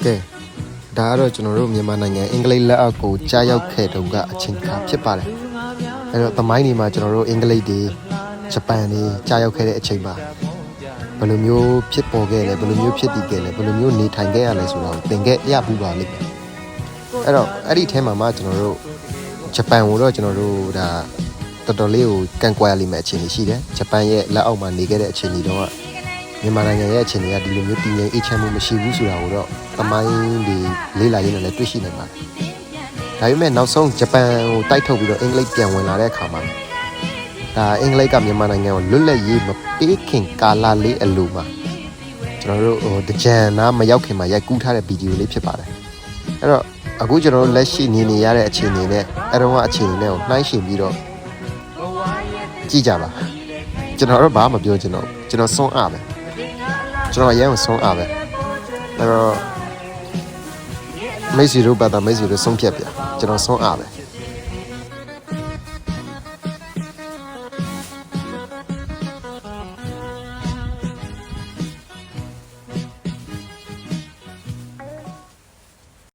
ကဲဒါကတော့ကျွန်တော်တို့မြန်မာနိုင်ငံအင်္ဂလိပ်လက်အောက်ကိုကြားရောက်ခဲ့တုန်းကအချိန်ခါဖြစ်ပါတယ်အဲ့တော့သမိုင်းတွေမှာကျွန်တော်တို့အင်္ဂလိပ်တွေဂျပန်တွေကြားရောက်ခဲ့တဲ့အချိန်မှာဘယ်လိုမျိုးဖြစ်ပေါ်ခဲ့လဲဘယ်လိုမျိုးဖြစ်တည်ခဲ့လဲဘယ်လိုမျိုးနေထိုင်ခဲ့ရလဲဆိုတာကိုသင်ခဲ့ရပူပါလိမ့်မယ်အဲ့တော့အဲ့ဒီထဲမှာမှကျွန်တော်တို့ဂျပန်ကိုတော့ကျွန်တော်တို့ဒါတော်တော်လေးကိုကန့်ကွက်ရလိမ့်မယ်အခြေအနေရှိတယ်ဂျပန်ရဲ့လက်အောက်မှာနေခဲ့တဲ့အခြေအနေတော့မြန်မာနိုင်ငံရဲ့အခြေအနေကဒီလိုမျိုးတည်ငြိမ်အေးချမ်းမှုမရှိဘူးဆိုတာကိုတော့သမိုင်းတွေလေးလာရင်းနဲ့လည်းတွေ့ရှိနိုင်ပါတယ်။ဒါပေမဲ့နောက်ဆုံးဂျပန်ကိုတိုက်ထုတ်ပြီးတော့အင်္ဂလိပ်ပြန်ဝင်လာတဲ့အခါမှာဒါအင်္ဂလိပ်ကမြန်မာနိုင်ငံကိုလွတ်လပ်ရေးမပေးခင်ကာလလေးအလိုမှာကျွန်တော်တို့တကြံနားမရောက်ခင်မှာရိုက်ကူးထားတဲ့ဗီဒီယိုလေးဖြစ်ပါတယ်။အဲ့တော့အခုကျွန်တော်တို့လက်ရှိနေရတဲ့အခြေအနေနဲ့အဲ့တော့အခြေအနေနဲ့ကိုနှိုင်းယှဉ်ပြီးတော့ကြည့်ကြပါကျွန်တော်တို့ဘာမှမပြောချင်တော့ကျွန်တော်စွန့်အားပဲကျွန်တော်အရင်ကဆုံးအားပဲအဲ့တော့မိတ်ဆွေတို့ပတ်တာမိတ်ဆွေတို့ဆုံးဖြတ်ပြကျွန်တော်ဆုံးအားပဲ